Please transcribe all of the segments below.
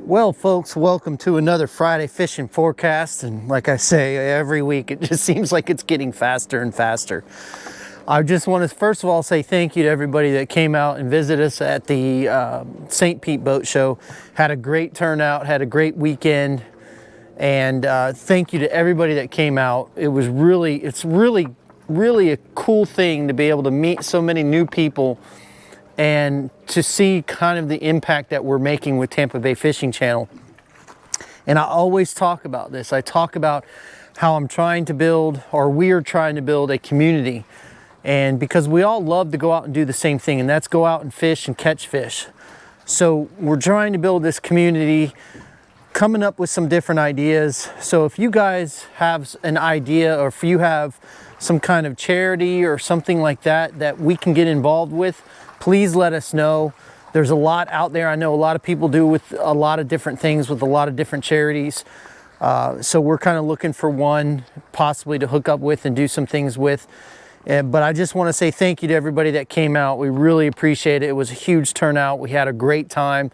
Well, folks, welcome to another Friday fishing forecast. And like I say, every week it just seems like it's getting faster and faster. I just want to first of all say thank you to everybody that came out and visited us at the St. Pete Boat Show. Had a great turnout, had a great weekend, and thank you to everybody that came out. It's really a cool thing to be able to meet so many new people and to see kind of the impact that we're making with Tampa Bay Fishing Channel. And I always talk about this. I talk about how I'm trying to build, or we're trying to build, a community. And because we all love to go out and do the same thing, and that's go out and fish and catch fish. So we're trying to build this community, coming up with some different ideas. So if you guys have an idea, or if you have some kind of charity or something like that that we can get involved with, please let us know. There's a lot out there. I know a lot of people do with a lot of different things with a lot of different charities. So we're kind of looking for one possibly to hook up with and do some things with. But I just want to say thank you to everybody that came out. We really appreciate it. It was a huge turnout. We had a great time.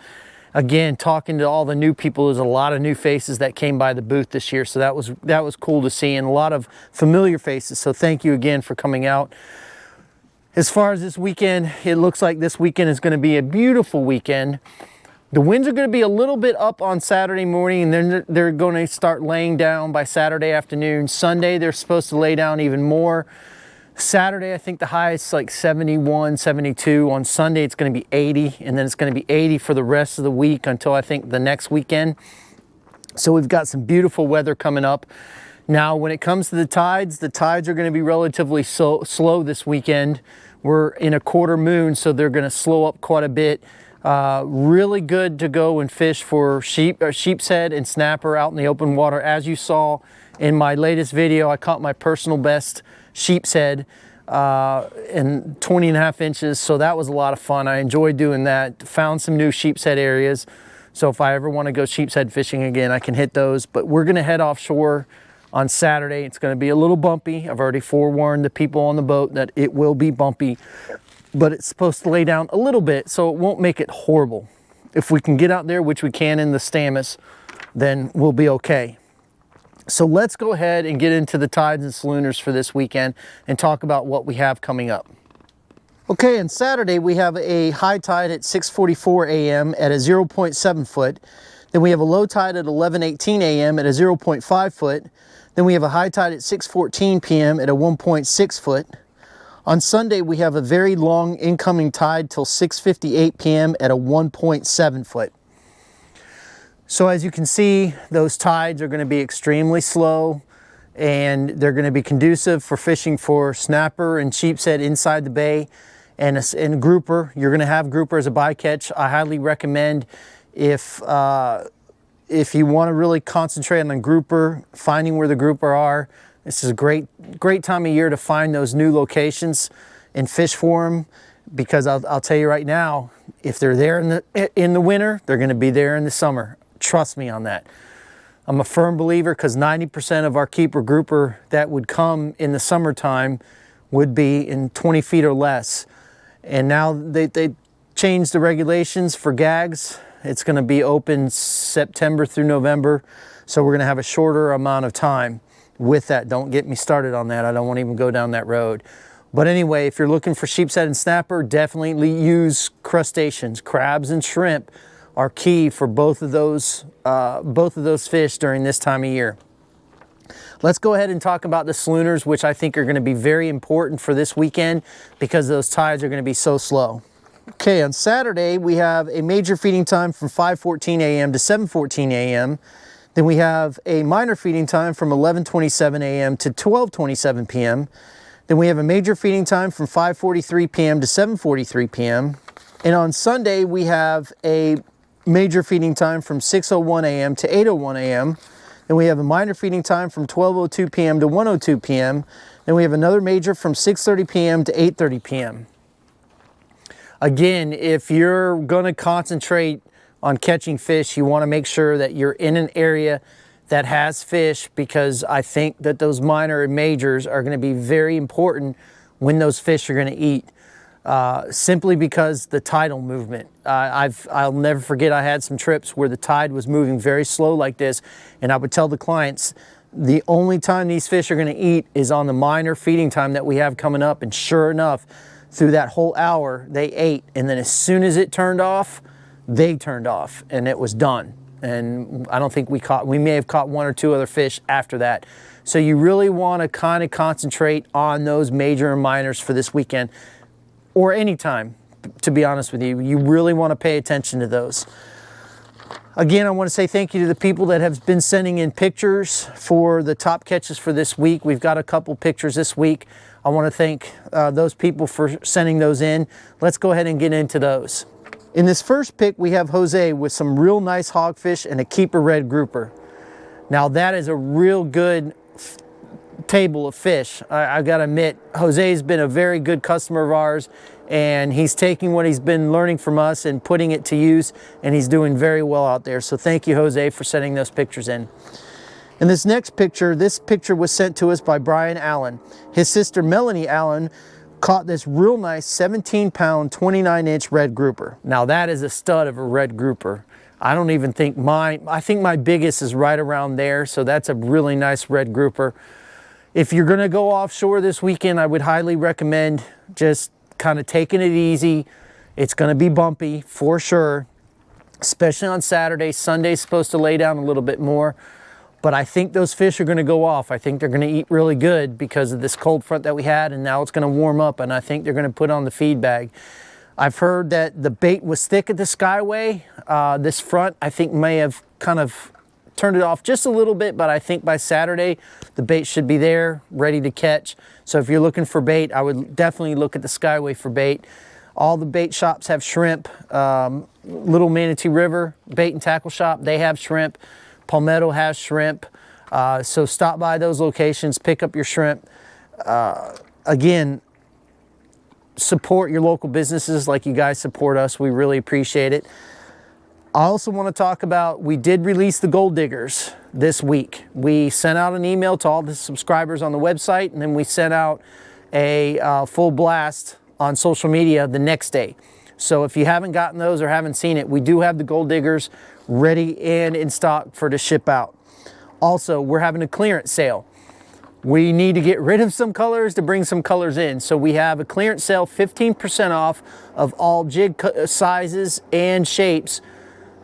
Again, talking to all the new people. There's a lot of new faces that came by the booth this year. So that was cool to see, and a lot of familiar faces. So thank you again for coming out. As far as this weekend, it looks like this weekend is going to be a beautiful weekend. The winds are going to be a little bit up on Saturday morning, and then they're going to start laying down by Saturday afternoon. Sunday, they're supposed to lay down even more. Saturday, I think the high is like 71, 72. On Sunday, it's going to be 80, and then it's going to be 80 for the rest of the week until I think the next weekend. So we've got some beautiful weather coming up. Now, when it comes to the tides are going to be relatively slow this weekend. We're in a quarter moon, so they're going to slow up quite a bit. Really good to go and fish for sheepshead and snapper out in the open water. As you saw in my latest video, I caught my personal best sheepshead in 20.5 inches, so that was a lot of fun. I enjoyed doing that. Found some new sheepshead areas, so if I ever want to go sheepshead fishing again, I can hit those. But we're going to head offshore on Saturday. It's going to be a little bumpy. I've already forewarned the people on the boat that it will be bumpy, but it's supposed to lay down a little bit, so it won't make it horrible. If we can get out there, which we can in the Stamus, then we'll be okay. So let's go ahead and get into the tides and Solunars for this weekend and talk about what we have coming up. Okay, on Saturday we have a high tide at 6:44 a.m. at a 0.7 foot. Then we have a low tide at 11:18 a.m. at a 0.5 foot. Then we have a high tide at 6:14 p.m. at a 1.6 foot. On Sunday, we have a very long incoming tide till 6:58 p.m. at a 1.7 foot. So as you can see, those tides are going to be extremely slow, and they're going to be conducive for fishing for snapper and sheepshead inside the bay, and grouper. You're going to have grouper as a bycatch. I highly recommend, if you want to really concentrate on grouper, finding where the grouper are, this is a great time of year to find those new locations and fish for them. Because I'll tell you right now, if they're there in the winter, they're going to be there in the summer. Trust me on that. I'm a firm believer, because 90% of our keeper grouper that would come in the summertime would be in 20 feet or less. And now they changed the regulations for gags. It's going to be open September through November, so we're going to have a shorter amount of time with that. Don't get me started on that. I don't want to even go down that road. But anyway, if you're looking for sheepshead and snapper, definitely use crustaceans. Crabs and shrimp are key for both of those fish during this time of year. Let's go ahead and talk about the Salunars, which I think are going to be very important for this weekend because those tides are going to be so slow. Okay, on Saturday, we have a major feeding time from 5:14 a.m. to 7:14 a.m. Then we have a minor feeding time from 11:27 a.m. to 12:27 p.m. Then we have a major feeding time from 5:43 p.m. to 7:43 p.m. And on Sunday, we have a major feeding time from 6:01 a.m. to 8:01 a.m. Then we have a minor feeding time from 12:02 p.m. to 1:02 p.m. Then we have another major from 6:30 p.m. to 8:30 p.m. Again, if you're going to concentrate on catching fish, you want to make sure that you're in an area that has fish, because I think that those minor and majors are going to be very important when those fish are going to eat. Simply because the tidal movement. I'll never forget, I had some trips where the tide was moving very slow like this, and I would tell the clients the only time these fish are going to eat is on the minor feeding time that we have coming up. And sure enough, through that whole hour they ate, and then as soon as it turned off, they turned off and it was done. And I don't think we may have caught one or two other fish after that. So you really want to kind of concentrate on those major and minors for this weekend, or anytime, to be honest with you. You really want to pay attention to those. Again, I want to say thank you to the people that have been sending in pictures for the top catches for this week. We've got a couple pictures this week. I want to thank those people for sending those in. Let's go ahead and get into those. In this first pic, we have Jose with some real nice hogfish and a keeper red grouper. Now that is a real good table of fish. I gotta admit, Jose's been a very good customer of ours, and he's taking what he's been learning from us and putting it to use, and he's doing very well out there. So thank you, Jose, for sending those pictures in. And this next picture, was sent to us by Brian Allen. His sister Melanie Allen caught this real nice 17-pound, 29-inch red grouper. Now that is a stud of a red grouper. I don't even think I think my biggest is right around there, so that's a really nice red grouper. If you're gonna go offshore this weekend, I would highly recommend just kind of taking it easy. It's gonna be bumpy for sure, especially on Saturday. Sunday's supposed to lay down a little bit more, but I think those fish are gonna go off. I think they're gonna eat really good because of this cold front that we had, and now it's gonna warm up, and I think they're gonna put on the feed bag. I've heard that the bait was thick at the Skyway. This front, I think, may have kind of turned it off just a little bit, but I think by Saturday the bait should be there ready to catch. So if you're looking for bait, I would definitely look at the Skyway for bait. All the bait shops have shrimp. Little Manatee River Bait and Tackle Shop, they have shrimp. Palmetto has shrimp. So stop by those locations, pick up your shrimp. Again, support your local businesses like you guys support us. We really appreciate it. I also want to talk about, we did release the gold diggers this week. We sent out an email to all the subscribers on the website, and then we sent out a full blast on social media the next day. So if you haven't gotten those or haven't seen it, we do have the gold diggers ready and in stock for to ship out. Also, we're having a clearance sale. We need to get rid of some colors to bring some colors in. So we have a clearance sale, 15% off of all jig sizes and shapes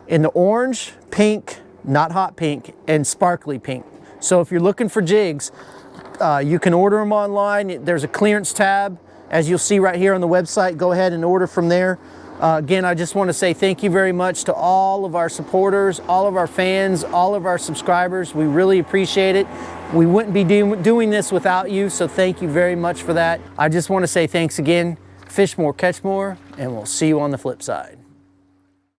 in the orange, pink, not hot pink, and sparkly pink. So if you're looking for jigs, you can order them online. There's a clearance tab, as you'll see right here on the website. Go ahead and order from there. Again, I just want to say thank you very much to all of our supporters, all of our fans, all of our subscribers. We really appreciate it. We wouldn't be doing this without you, so thank you very much for that. I just want to say thanks again. Fish more, catch more, and we'll see you on the flip side.